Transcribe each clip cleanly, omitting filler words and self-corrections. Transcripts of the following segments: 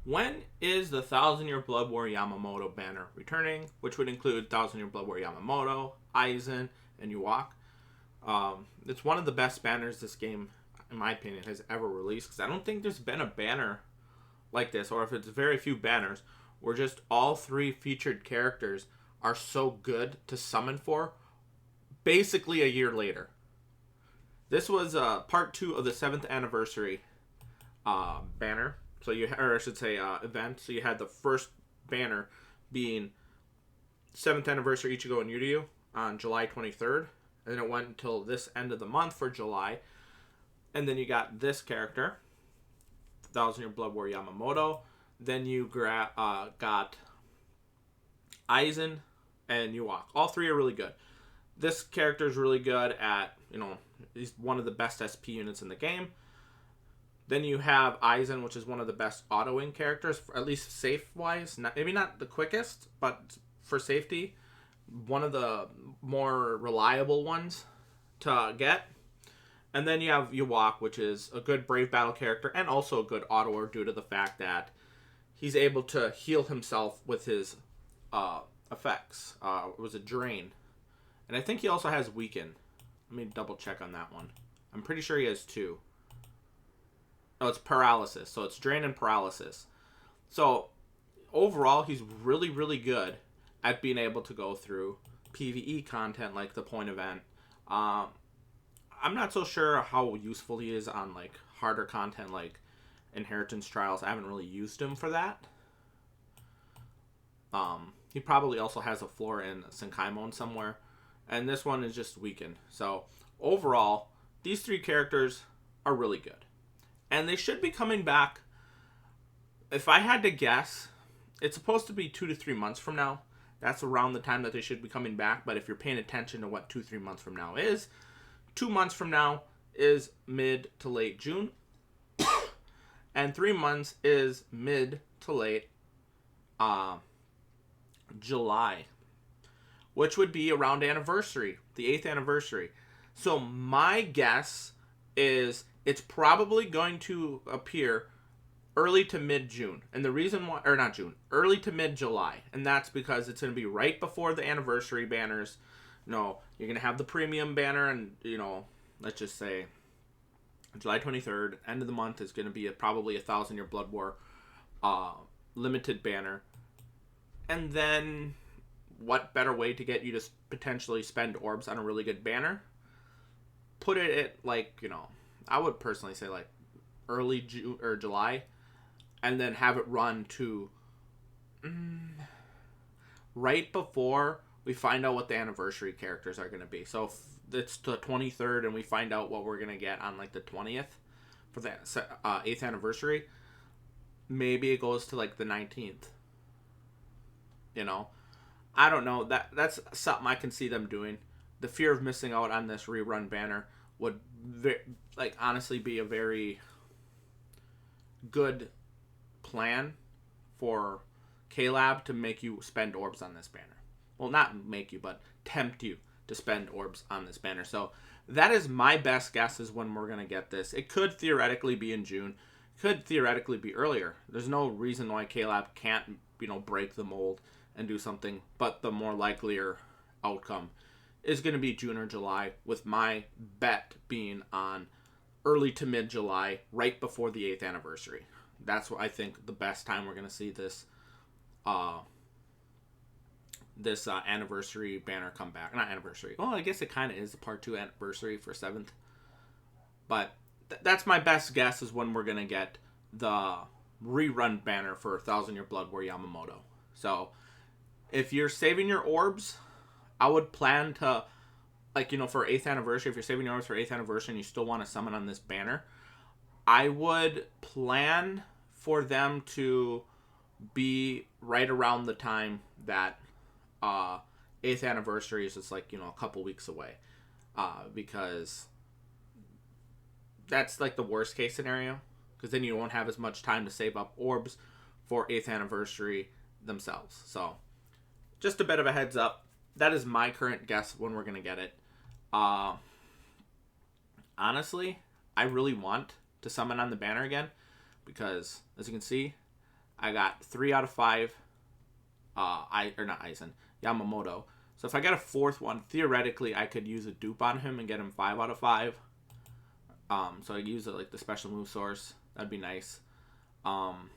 When is the Thousand Year Blood War Yamamoto banner returning, which would include Thousand Year Blood War Yamamoto, Aizen, and Yuwak? It's one of the best banners this game, in my opinion, has ever released, because I don't think there's been a banner like this, or if it's very few banners, where just all three featured characters are so good to summon for basically a year later. This was part 2 of the 7th anniversary banner. So or I should say, event. So you had the first banner being 7th anniversary Ichigo and Yuryu on July 23rd. And then it went until this end of the month for July. And then you got this character, Thousand Year Blood War Yamamoto. Then you got Aizen and Yuwak. All three are really good. This character is really good at, he's one of the best SP units in the game. Then you have Aizen, which is one of the best autoing characters, at least safe-wise. Maybe not the quickest, but for safety, one of the more reliable ones to get. And then you have Yuwak, which is a good Brave Battle character and also a good autoer due to the fact that he's able to heal himself with his effects. It was a Drain. And I think he also has Weaken. Let me double check on that one. I'm pretty sure he has 2. Oh, it's Paralysis. So it's Drain and Paralysis. So overall, he's really, really good at being able to go through PvE content like the point event. I'm not so sure how useful he is on like harder content like Inheritance Trials. I haven't really used him for that. He probably also has a floor in Senkaimon somewhere. And this one is just Weakened. So overall, these 3 characters are really good. And they should be coming back. If I had to guess, it's supposed to be 2 to 3 months from now. That's around the time that they should be coming back. But if you're paying attention to what 2-3 months from now is, 2 months from now is mid to late June. And 3 months is mid to late July. Which would be around anniversary, the 8th anniversary. So my guess is it's probably going to appear early to mid-June. And the reason why, or not June, early to mid-July. And that's because it's going to be right before the anniversary banners. You're going to have the premium banner and, let's just say July 23rd, end of the month, is going to be probably a 1,000 Year Blood War limited banner. And then what better way to get you to potentially spend orbs on a really good banner? Put it at I would personally say like early June or July, and then have it run to right before we find out what the anniversary characters are going to be. So if it's the 23rd and we find out what we're going to get on like the 20th for the 8th anniversary, maybe it goes to like the 19th. I don't know. That's something I can see them doing. The fear of missing out on this rerun banner would honestly be a very good plan for K-Lab to make you spend orbs on this banner. Well, not make you, but tempt you to spend orbs on this banner. So that is my best guess is when we're going to get this. It could theoretically be in June. Could theoretically be earlier. There's no reason why K-Lab can't, break the mold and do something, but the more likelier outcome is going to be June or July, with my bet being on early to mid-July, right before the 8th anniversary. That's what I think the best time we're going to see this anniversary banner come back. Not anniversary. Well, I guess it kind of is the part 2 anniversary for 7th. But that's my best guess is when we're going to get the rerun banner for 1,000 Year Blood War Yamamoto. So if you're saving your orbs, I would plan to, for 8th anniversary, if you're saving your orbs for 8th anniversary and you still want to summon on this banner, I would plan for them to be right around the time that 8th anniversary is just a couple weeks away. Because that's the worst case scenario. Because then you won't have as much time to save up orbs for 8th anniversary themselves. So just a bit of a heads up. That is my current guess when we're going to get it. Honestly, I really want to summon on the banner again. Because, as you can see, I got 3 out of 5. Yamamoto. So if I get a 4th one, theoretically I could use a dupe on him and get him 5 out of 5. So I use it like the special move source. That'd be nice. And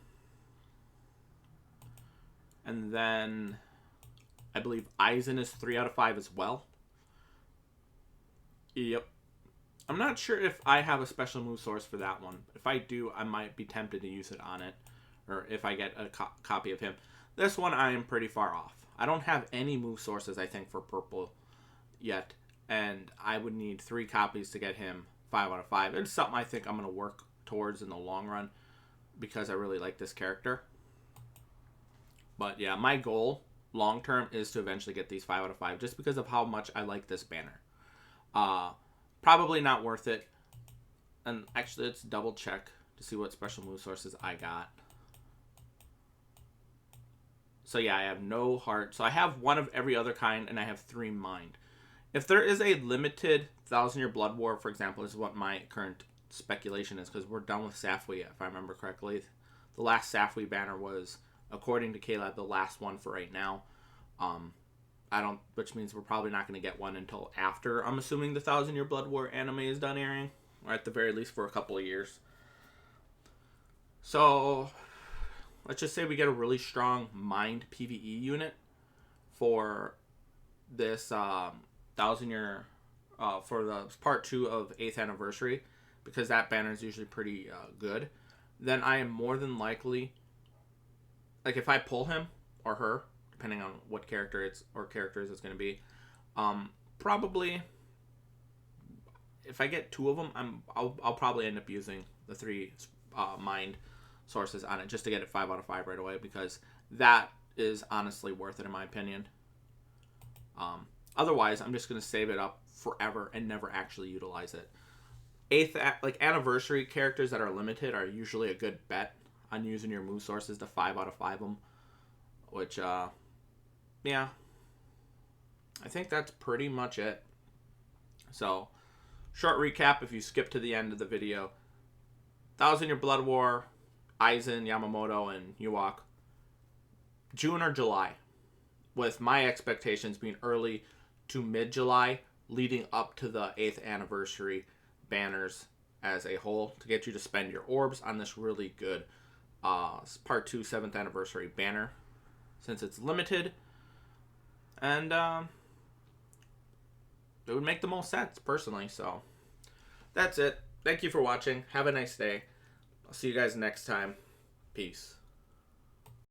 then I believe Aizen is 3 out of 5 as well. Yep. I'm not sure if I have a special move source for that one. If I do, I might be tempted to use it on it. Or if I get a copy of him. This one, I am pretty far off. I don't have any move sources, I think, for purple yet. And I would need 3 copies to get him 5 out of 5. It's something I think I'm going to work towards in the long run. Because I really like this character. But yeah, my goal, long term, is to eventually get these 5 out of 5. Just because of how much I like this banner. Probably not worth it. And actually, let's double check to see what special move sources I got. So yeah, I have no heart. So I have 1 of every other kind, and I have 3 mind. If there is a limited 1,000-year Blood War, for example, this is what my current speculation is, because we're done with Safwi, if I remember correctly. The last Safwi banner was, according to Caleb, the last one for right now. Which means we're probably not going to get one until after, I'm assuming, the 1,000-year Blood War anime is done airing. Or at the very least for a couple of years. So let's just say we get a really strong mind PvE unit for this 1,000-year, for the part 2 of 8th anniversary, because that banner is usually pretty good. Then I am more than likely, like if I pull him or her, depending on what character it's going to be, probably if I get 2 of them, I'll probably end up using the 3 mind sources on it just to get it 5 out of 5 right away, because that is honestly worth it in my opinion. Otherwise, I'm just going to save it up forever and never actually utilize it. 8th, anniversary characters that are limited are usually a good bet on using your move sources to 5 out of 5 them. Which, yeah. I think that's pretty much it. So, short recap if you skip to the end of the video. 1,000-year Blood War, Aizen, Yamamoto, and Yuwak. June or July. With my expectations being early to mid-July, leading up to the 8th anniversary banners as a whole, to get you to spend your orbs on this really good part 2 7th anniversary banner, since it's limited, and it would make the most sense personally. So that's it. Thank you for watching. Have a nice day. I'll see you guys next time. Peace.